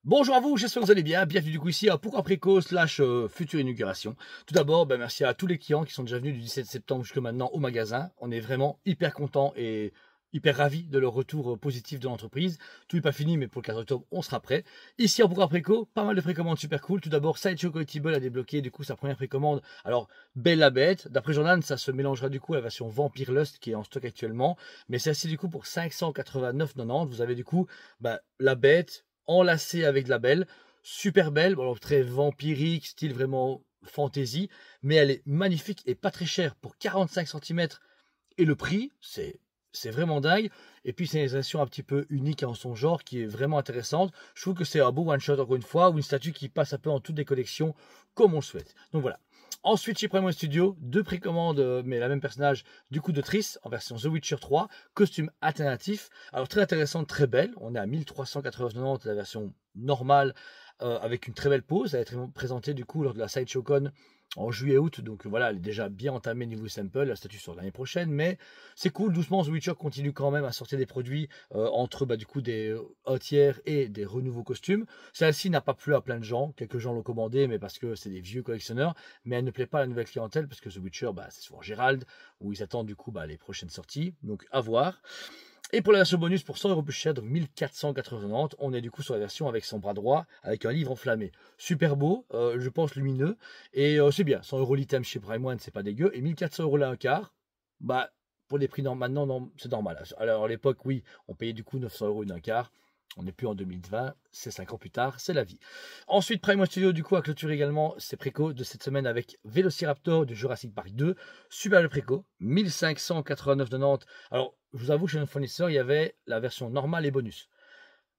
Bonjour à vous, j'espère que vous allez bien. Bienvenue du coup ici à Pourquoi Préco slash future inauguration. Tout d'abord, merci à tous les clients qui sont déjà venus du 17 septembre jusque maintenant au magasin. On est vraiment hyper contents et hyper ravis de leur retour positif de l'entreprise. Tout n'est pas fini, mais pour le 4 octobre, on sera prêt. Ici à Pourquoi Préco, pas mal de précommandes super cool. Tout d'abord, Sideshow Collectible a débloqué du coup sa première précommande. Alors, belle la bête. D'après Jordan, ça se mélangera du coup à la version Vampire Lust qui est en stock actuellement. Mais celle-ci du coup pour 589,90. Vous avez du coup la bête enlacée avec de la belle, super belle, bon, alors très vampirique, style vraiment fantasy, mais elle est magnifique et pas très chère pour 45 centimètres. Et le prix, c'est vraiment dingue. Et puis c'est une réalisation un petit peu unique en son genre qui est vraiment intéressante. Je trouve que c'est un beau one shot encore une fois, ou une statue qui passe un peu en toutes les collections comme on le souhaite. Donc voilà. Ensuite, chez Prime Studio, deux précommandes, mais la même personnage, du coup de Triss, en version The Witcher 3, costume alternatif. Alors très intéressante, très belle. On est à 1390 la version normale, avec une très belle pose. Elle a été présentée du coup lors de la Sideshow Con en juillet-août, donc voilà, elle est déjà bien entamée niveau sample, la statue sur l'année prochaine, mais c'est cool, doucement, The Witcher continue quand même à sortir des produits entre du coup des tiers et des renouveaux costumes. Celle-ci n'a pas plu à plein de gens, quelques gens l'ont commandé, mais parce que c'est des vieux collectionneurs, mais elle ne plaît pas à la nouvelle clientèle, parce que The Witcher, c'est souvent Gérald, où ils attendent du coup les prochaines sorties, donc à voir. Et pour la version bonus, pour 100 € plus cher, donc 1490, on est du coup sur la version avec son bras droit, avec un livre enflammé. Super beau, je pense lumineux, et c'est bien. 100 € l'item chez Prime One, c'est pas dégueu, et 1400 € là un quart, pour les prix maintenant, non, c'est normal. Alors à l'époque, oui, on payait du coup 900 € une un quart. On n'est plus en 2020, c'est 5 ans plus tard, c'est la vie. Ensuite, Prime Studio, du coup, a clôturé également ses précos de cette semaine avec Vélociraptor de Jurassic Park 2. Super le préco, 1589,90. Alors, je vous avoue, chez notre fournisseur, il y avait la version normale et bonus.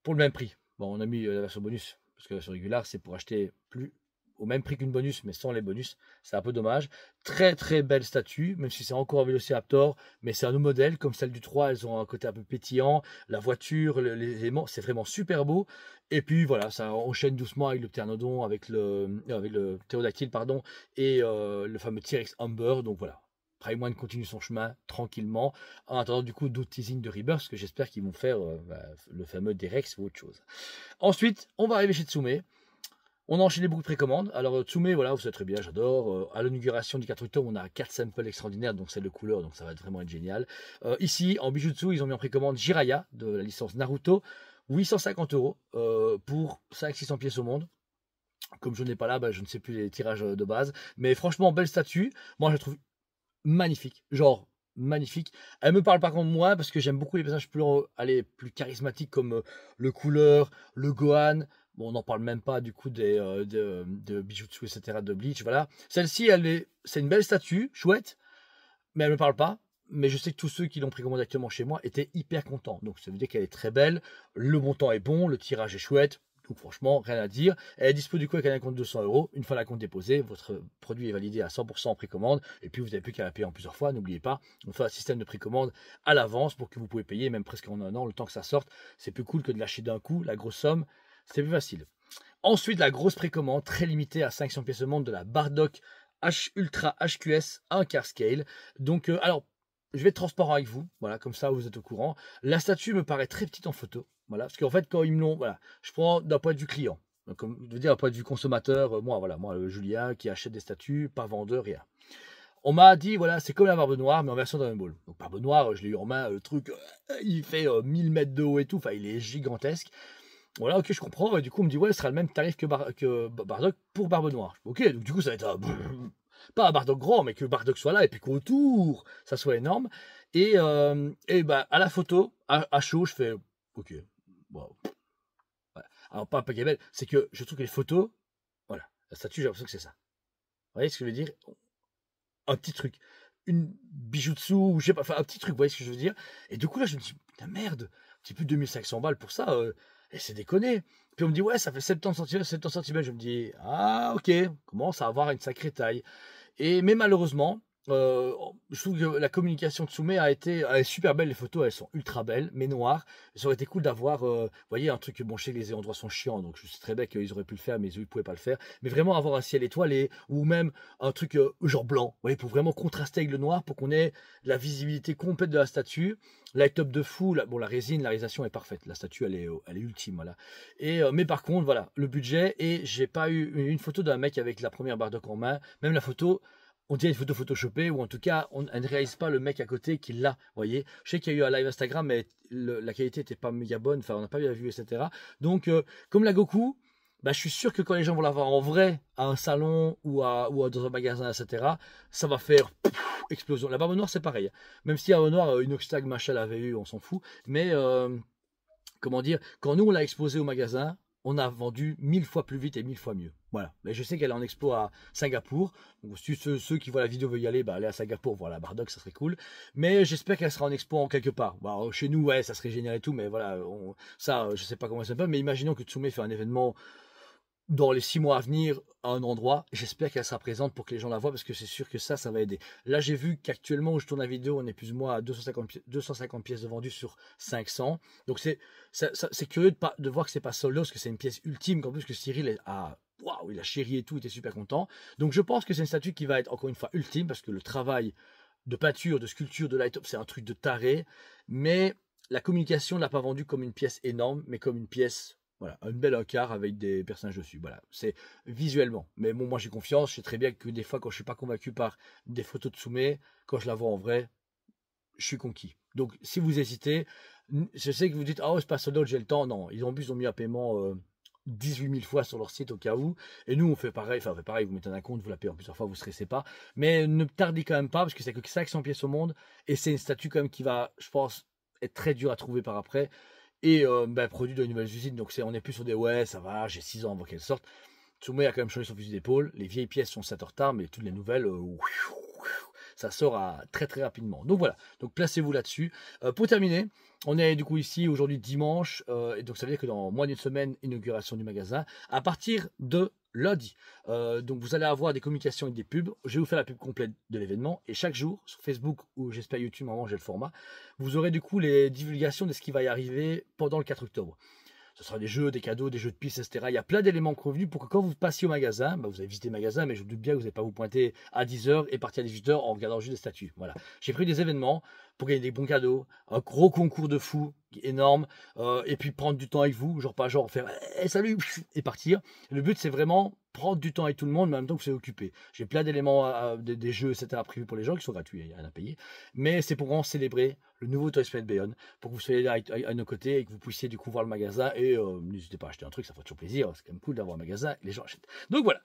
Pour le même prix. Bon, on a mis la version bonus, parce que la version régulière, c'est pour acheter plus au même prix qu'une bonus, mais sans les bonus. C'est un peu dommage. Très très belle statue, même si c'est encore un Vélociraptor, mais c'est un autre modèle, comme celle du 3, elles ont un côté un peu pétillant. La voiture, les éléments, c'est vraiment super beau. Et puis voilà, ça enchaîne doucement avec le Pteranodon, avec le ptérodactyle, pardon, et le fameux T-Rex Humber. Donc voilà, Prime One continue son chemin tranquillement, en attendant du coup d'autres teasings de Rebirth, parce que j'espère qu'ils vont faire le fameux D-Rex ou autre chose. Ensuite, on va arriver chez Tsume. On a enchaîné beaucoup de précommandes. Alors Tsume, voilà, vous savez très bien, j'adore. À l'inauguration du 4 octobre, on a 4 samples extraordinaires, donc c'est de couleur, donc ça va vraiment être génial. Ici, en bijutsu, ils ont mis en précommande Jiraiya, de la licence Naruto, 850 € pour 500-600 pièces au monde. Comme je n'ai pas là, je ne sais plus les tirages de base. Mais franchement, belle statue. Moi, je la trouve magnifique. Genre, magnifique. Elle me parle par contre moins parce que j'aime beaucoup les personnages plus charismatiques comme le Couleur, le Gohan. Bon, on n'en parle même pas du coup de Bijutsu, etc., de Bleach. Voilà. Celle-ci, c'est une belle statue, chouette, mais elle me parle pas. Mais je sais que tous ceux qui l'ont précommandé actuellement chez moi étaient hyper contents. Donc ça veut dire qu'elle est très belle. Le montant est bon, le tirage est chouette. Donc franchement, rien à dire. Elle est disponible du coup avec un compte de 200 €. Une fois la compte déposée, votre produit est validé à 100% en précommande. Et puis vous n'avez plus qu'à la payer en plusieurs fois. N'oubliez pas, on fait un système de précommande à l'avance pour que vous pouvez payer même presque en un an le temps que ça sorte. C'est plus cool que de lâcher d'un coup la grosse somme. C'est plus facile. Ensuite, la grosse précommande très limitée à 500 pièces au monde de la Bardock H Ultra HQS 1 quart scale. Donc, alors, je vais être transparent avec vous, voilà, comme ça vous êtes au courant. La statue me paraît très petite en photo, voilà, parce qu'en fait, quand ils me l'ont, voilà, je prends d'un point de vue client, donc, comme je veux dire, d'un point de vue consommateur, moi, Julien, qui achète des statues, pas vendeur, rien. On m'a dit, voilà, c'est comme la Barbe Noire, mais en version Dragon Ball. Donc, Barbe Noire, je l'ai eu en main, le truc, il fait 1000 mètres de haut et tout, enfin, il est gigantesque. Voilà, ok, je comprends. Et du coup, on me dit, ouais, ce sera le même tarif que Bardock pour Barbe Noire. Ok, donc du coup, ça va être pas un Bardock grand, mais que Bardock soit là et puis qu'autour, ça soit énorme. À la photo, à chaud, je fais, ok, wow. Ouais. Alors, pas belle, c'est que je trouve que les photos, voilà, la statue, j'ai l'impression que c'est ça. Vous voyez ce que je veux dire? Un petit truc. Une bijoutsu, ou je sais pas, enfin, un petit truc, vous voyez ce que je veux dire? Et du coup, là, je me dis, putain, merde, c'est plus de 2500 balles pour ça, et c'est déconné. Puis on me dit, ouais, ça fait 70 cm, 70 cm. Je me dis, ah, ok, commence à avoir une sacrée taille. Mais malheureusement, je trouve que la communication de Tsume elle est super belle, les photos, elles sont ultra belles, mais noires. Ça aurait été cool d'avoir, vous voyez, un truc, bon, je sais que les endroits sont chiants, donc je sais très bien qu'ils auraient pu le faire, mais ils ne pouvaient pas le faire. Mais vraiment avoir un ciel étoilé, ou même un truc genre blanc, vous voyez, pour vraiment contraster avec le noir, pour qu'on ait la visibilité complète de la statue. Light up de fou, bon, la résine, la réalisation est parfaite, la statue, elle est ultime, voilà. Mais par contre, voilà, le budget, et j'ai pas eu une photo d'un mec avec la première Bardock en main, même la photo, on dirait une photo photoshopée, ou en tout cas, elle ne réalise pas le mec à côté qui l'a, vous voyez. Je sais qu'il y a eu un live Instagram, mais la qualité n'était pas méga bonne, enfin, on n'a pas bien vu, etc. Donc, comme la Goku, bah, je suis sûr que quand les gens vont la voir en vrai, à un salon ou dans un magasin, etc., ça va faire explosion. La Barbe Noire, c'est pareil. Même si la Barbe Noire, une Oxtag Machel avait eu, on s'en fout. Mais, comment dire, quand nous, on l'a exposé au magasin, on a vendu 1000 fois plus vite et 1000 fois mieux. Voilà. Mais je sais qu'elle est en expo à Singapour. Donc, si ceux qui voient la vidéo veulent y aller, bah, allez à Singapour, voilà, Bardock, ça serait cool. Mais j'espère qu'elle sera en expo en quelque part. Bah, chez nous, ouais, ça serait génial et tout, mais voilà, ça, je sais pas comment ça peut. Mais imaginons que Tsume fait un événement dans les 6 mois à venir à un endroit. J'espère qu'elle sera présente pour que les gens la voient, parce que c'est sûr que ça va aider. Là, j'ai vu qu'actuellement, où je tourne la vidéo, on est plus ou moins à 250 pièces de vendues sur 500. Donc, c'est curieux de voir que c'est pas sold out, parce que c'est une pièce ultime, qu'en plus que Cyril waouh, il a chéri et tout, il était super content. Donc, je pense que c'est une statue qui va être encore une fois ultime, parce que le travail de peinture, de sculpture, de light-up, c'est un truc de taré. Mais la communication ne l'a pas vendue comme une pièce énorme, mais comme une pièce, voilà, une belle encart avec des personnages dessus. Voilà, c'est visuellement. Mais bon, moi j'ai confiance. Je sais très bien que des fois, quand je suis pas convaincu par des photos de Tsume, quand je la vois en vrai, je suis conquis. Donc, si vous hésitez, je sais que vous dites, ah, oh, c'est pas sold out, j'ai le temps. Non, ils ont mis un paiement 18 000 fois sur leur site au cas où. Et nous, on fait pareil. Enfin, on fait pareil, vous mettez un compte, vous la payez en plusieurs fois, vous ne stressez pas. Mais ne tardez quand même pas, parce que c'est que 500 pièces au monde. Et c'est une statue quand même qui va, je pense, être très dur à trouver par après. Et produit de nouvelles usines. Donc, on est plus sur des ouais, ça va, j'ai 6 ans avant qu'elle sorte. Tsume a quand même changé son fusil d'épaule. Les vieilles pièces sont 7 en retard, mais toutes les nouvelles, ça sort très très rapidement. Donc voilà, donc placez-vous là-dessus. Pour terminer, on est du coup ici aujourd'hui dimanche, et donc ça veut dire que dans moins d'une semaine, inauguration du magasin, à partir de lundi. Donc vous allez avoir des communications et des pubs. Je vais vous faire la pub complète de l'événement, et chaque jour sur Facebook, ou j'espère YouTube, moment j'ai le format, vous aurez du coup les divulgations de ce qui va y arriver pendant le 4 octobre. Ce sera des jeux, des cadeaux, des jeux de pistes, etc. Il y a plein d'éléments convenus pour que quand vous passiez au magasin, bah vous avez visité le magasin, mais je doute bien que vous n'allez pas vous pointer à 10 h et partir à 18 h en regardant juste des statues. Voilà. J'ai pris des événements pour gagner des bons cadeaux, un gros concours de fous énorme, et puis prendre du temps avec vous, genre pas genre faire salut et partir. Le but c'est vraiment prendre du temps avec tout le monde, mais en même temps que vous soyez occupé. J'ai plein d'éléments, des jeux, etc. prévus pour les gens qui sont gratuits, il n'y a rien à payer. Mais c'est pour vraiment célébrer le nouveau Toy Space Beyond, pour que vous soyez là à nos côtés et que vous puissiez du coup voir le magasin. Et n'hésitez pas à acheter un truc, ça fait toujours plaisir. C'est quand même cool d'avoir un magasin et les gens achètent. Donc voilà.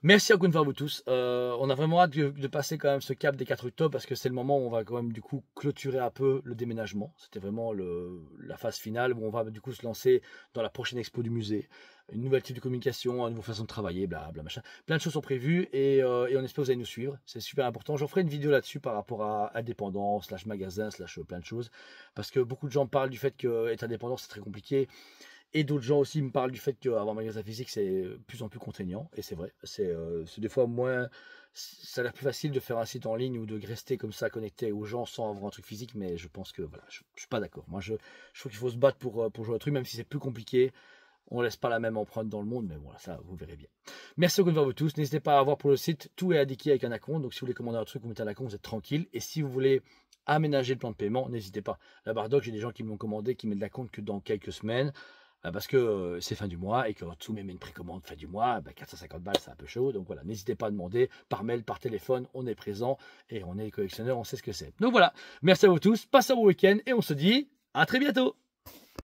Merci encore une fois à vous tous. On a vraiment hâte de passer quand même ce cap des 4 octobre, parce que c'est le moment où on va quand même du coup clôturer un peu le déménagement. C'était vraiment la phase finale où on va du coup se lancer dans la prochaine expo du musée. Une nouvelle type de communication, une nouvelle façon de travailler, blablabla, machin. Plein de choses sont prévues, et on espère que vous allez nous suivre. C'est super important. J'en ferai une vidéo là-dessus par rapport à indépendance, / magasin, / plein de choses. Parce que beaucoup de gens parlent du fait qu'être indépendant c'est très compliqué. Et d'autres gens aussi me parlent du fait qu'avoir un magasin physique, c'est de plus en plus contraignant. Et c'est vrai, c'est des fois moins... Ça a l'air plus facile de faire un site en ligne ou de rester comme ça connecté aux gens sans avoir un truc physique. Mais je pense que voilà, je suis pas d'accord. Moi, je trouve qu'il faut se battre pour jouer au truc, même si c'est plus compliqué. On laisse pas la même empreinte dans le monde, mais voilà, ça, vous verrez bien. Merci encore une fois à vous tous. N'hésitez pas à voir pour le site, tout est indiqué avec un compte. Donc si vous voulez commander un truc, vous mettez un compte, vous êtes tranquille. Et si vous voulez aménager le plan de paiement, n'hésitez pas. La Bardock, j'ai des gens qui m'ont commandé, qui mettent la compte que dans quelques semaines. Parce que c'est fin du mois et que tout met une précommande fin du mois, 450 balles c'est un peu chaud. Donc voilà, n'hésitez pas à demander par mail, par téléphone, on est présent et on est les collectionneurs, on sait ce que c'est. Donc voilà, merci à vous tous, passez un bon week-end et on se dit à très bientôt.